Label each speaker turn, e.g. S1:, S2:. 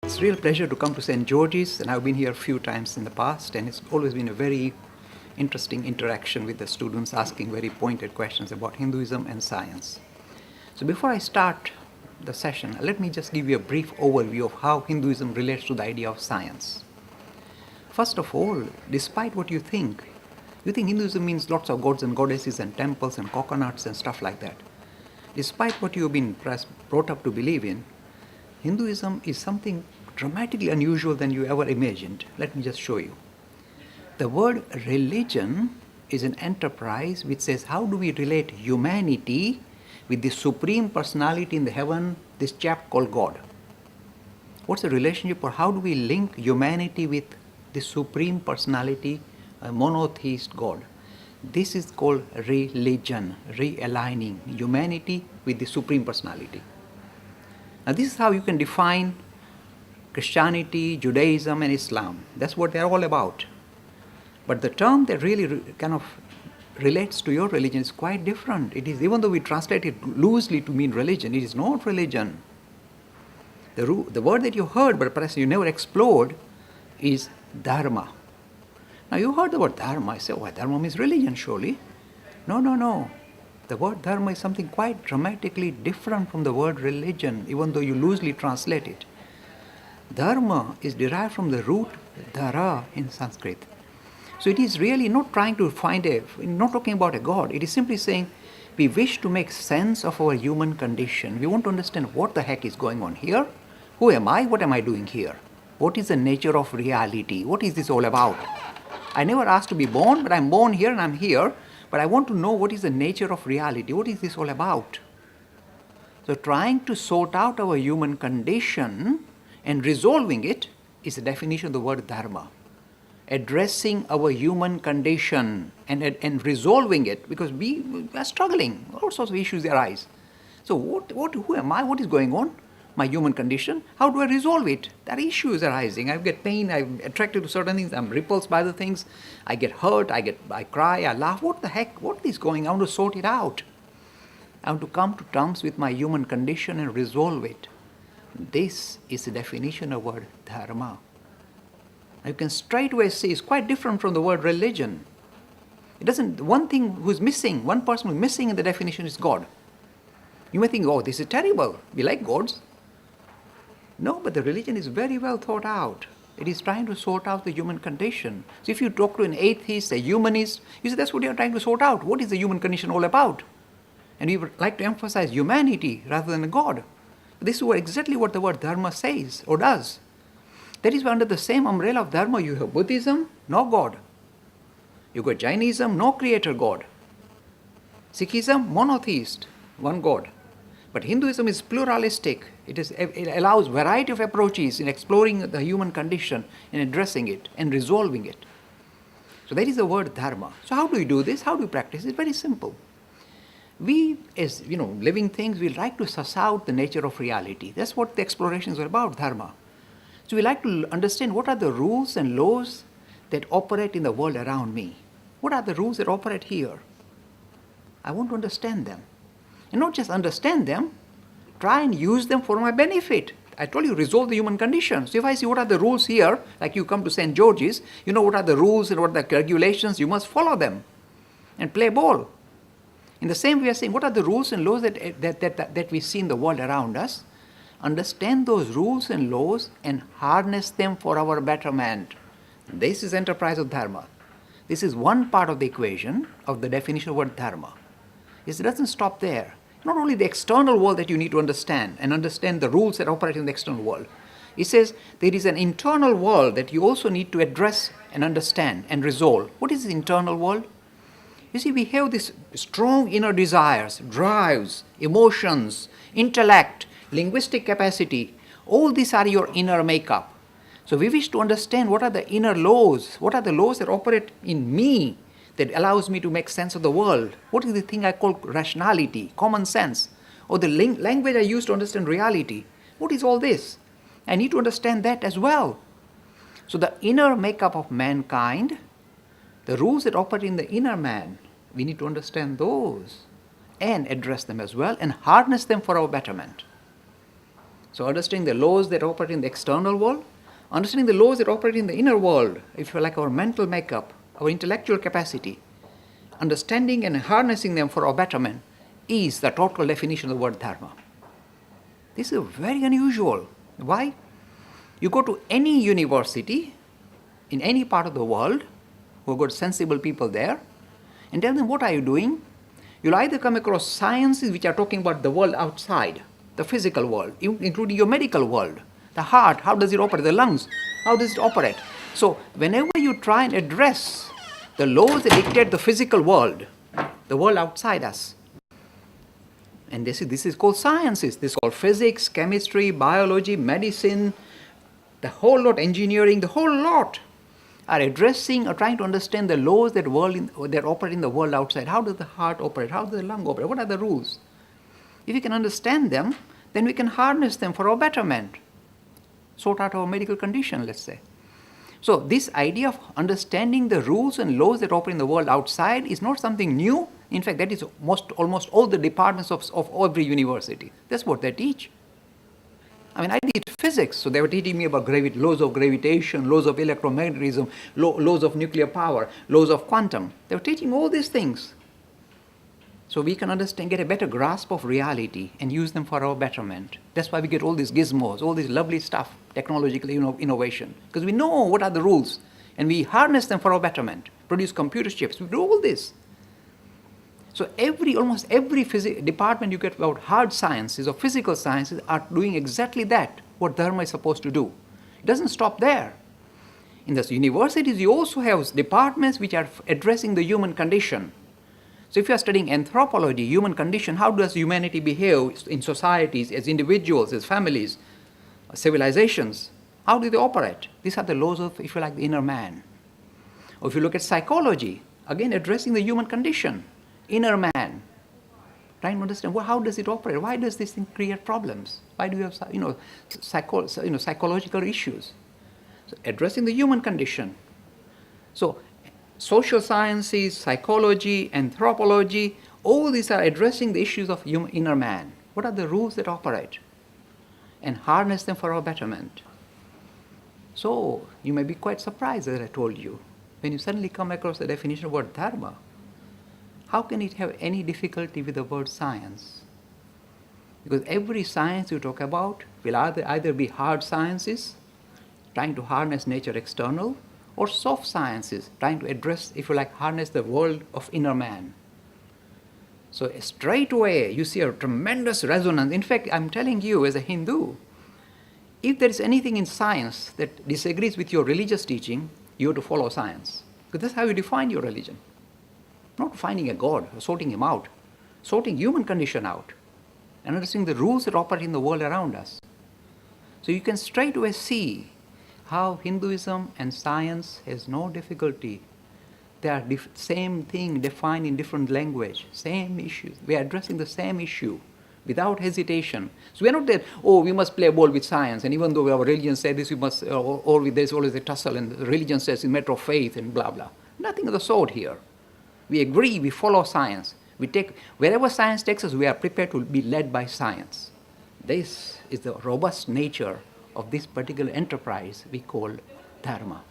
S1: It's a real pleasure to come to St. George's, and I've been here a few times in the past, and it's always been a very interesting interaction with the students asking very pointed questions about Hinduism and science. So before I start the session, let me just give you a brief overview of how Hinduism relates to the idea of science. First of all, despite what you think Hinduism means lots of gods and goddesses and temples and coconuts and stuff like that. Despite what you've been brought up to believe in, Hinduism is something dramatically unusual than you ever imagined. Let me just show you. The word religion is an enterprise which says, how do we relate humanity with the supreme personality in the heaven, this chap called God? What's the relationship, or how do we link humanity with the supreme personality, a monotheist God? This is called religion, realigning humanity with the supreme personality. Now this is how you can define Christianity, Judaism and Islam. That's what they're all about. But the term that really kind of relates to your religion is quite different. It is, even though we translate it loosely to mean religion, it is not religion. The word that you heard but perhaps you never explored is Dharma. Now you heard the word Dharma. I say, oh, Dharma means religion surely. No. The word Dharma is something quite dramatically different from the word religion, even though you loosely translate it. Dharma is derived from the root dhara in Sanskrit. So it is really not trying to not talking about a God. It is simply saying we wish to make sense of our human condition. We want to understand what the heck is going on here. Who am I? What am I doing here? What is the nature of reality? What is this all about? I never asked to be born, but I'm born here and I'm here. But I want to know what is the nature of reality. What is this all about? So trying to sort out our human condition and resolving it is the definition of the word Dharma. Addressing our human condition and resolving it, because we are struggling. All sorts of issues arise. So who am I? What is going on? My human condition. How do I resolve it? There are issues arising. I get pain. I'm attracted to certain things. I'm repulsed by the things. I get hurt. I cry. I laugh. What the heck? What is going on? I want to sort it out. I want to come to terms with my human condition and resolve it. This is the definition of the word Dharma. You can straightway see it's quite different from the word religion. One person who's missing in the definition is God. You may think, oh, this is terrible. We like gods. No, but the religion is very well thought out. It is trying to sort out the human condition. So if you talk to an atheist, a humanist, you say that's what you're trying to sort out. What is the human condition all about? And we would like to emphasize humanity rather than a God. This is exactly what the word Dharma says or does. That is why under the same umbrella of Dharma you have Buddhism, no God. You got Jainism, no creator God. Sikhism, monotheist, one God. But Hinduism is pluralistic. It allows variety of approaches in exploring the human condition and addressing it and resolving it. So that is the word Dharma. So how do we do this? How do we practice? It's very simple. We, as living things, we like to suss out the nature of reality. That's what the explorations are about, Dharma. So we like to understand what are the rules and laws that operate in the world around me. What are the rules that operate here? I want to understand them. And not just understand them, try and use them for my benefit. I told you, resolve the human condition. So if I see what are the rules here, like you come to St. George's, you know what are the rules and what are the regulations, you must follow them and play ball. In the same way, we are saying, what are the rules and laws that we see in the world around us? Understand those rules and laws and harness them for our betterment. This is enterprise of Dharma. This is one part of the equation of the definition of word Dharma. It doesn't stop there. Not only the external world that you need to understand and understand the rules that operate in the external world. It says there is an internal world that you also need to address and understand and resolve. What is the internal world? You see, we have these strong inner desires, drives, emotions, intellect, linguistic capacity. All these are your inner makeup. So we wish to understand what are the inner laws, what are the laws that operate in me that allows me to make sense of the world. What is the thing I call rationality, common sense, or the language I use to understand reality? What is all this? I need to understand that as well. So the inner makeup of mankind, the rules that operate in the inner man, we need to understand those and address them as well and harness them for our betterment. So understanding the laws that operate in the external world, understanding the laws that operate in the inner world, if you like, our mental makeup, our intellectual capacity, understanding and harnessing them for our betterment is the total definition of the word dharma. This is very unusual. Why? You go to any university in any part of the world, who have got sensible people there, and tell them, what are you doing? You'll either come across sciences which are talking about the world outside, the physical world, including your medical world, the heart, how does it operate, the lungs, how does it operate? So whenever you try and address the laws that dictate the physical world, the world outside us, and this is called sciences. This is called physics, chemistry, biology, medicine, the whole lot, engineering, the whole lot are addressing or trying to understand the laws that operate in the world outside. How does the heart operate? How does the lung operate? What are the rules? If we can understand them, then we can harness them for our betterment, sort out our medical condition, let's say. So this idea of understanding the rules and laws that operate in the world outside is not something new. In fact, that is almost all the departments of every university. That's what they teach. I mean, I did physics, so they were teaching me about laws of gravitation, laws of electromagnetism, laws of nuclear power, laws of quantum. They were teaching all these things so we can understand, get a better grasp of reality and use them for our betterment. That's why we get all these gizmos, all this lovely stuff, technological innovation, because we know what are the rules and we harness them for our betterment, produce computer chips, we do all this. So almost every department you get about hard sciences or physical sciences are doing exactly that, what Dharma is supposed to do. It doesn't stop there. In the universities, you also have departments which are addressing the human condition. So if you are studying anthropology, human condition, how does humanity behave in societies, as individuals, as families, civilizations? How do they operate? These are the laws of, if you like, the inner man. Or if you look at psychology, again addressing the human condition, inner man, trying to understand, well, how does it operate? Why does this thing create problems? Why do you have psychological issues? So addressing the human condition. So social sciences, psychology, anthropology, all these are addressing the issues of inner man. What are the rules that operate? And harness them for our betterment. So you may be quite surprised, as I told you, when you suddenly come across the definition of word dharma. How can it have any difficulty with the word science? Because every science you talk about will either be hard sciences, trying to harness nature external, or soft sciences, trying to address, if you like, harness the world of inner man. So straight away you see a tremendous resonance. In fact, I'm telling you as a Hindu, if there is anything in science that disagrees with your religious teaching, you have to follow science. Because that's how you define your religion. Not finding a God or sorting him out, sorting human condition out, and understanding the rules that operate in the world around us. So you can straight away see how Hinduism and science has no difficulty. They are same thing defined in different language, same issues. We are addressing the same issue without hesitation. So we are not there, we must play ball with science, and even though our religion says this, we must, or there's always a tussle, and the religion says it's a matter of faith and blah, blah. Nothing of the sort here. We agree, we follow science. We take, wherever science takes us, we are prepared to be led by science. This is the robust nature of this particular enterprise we call Dharma.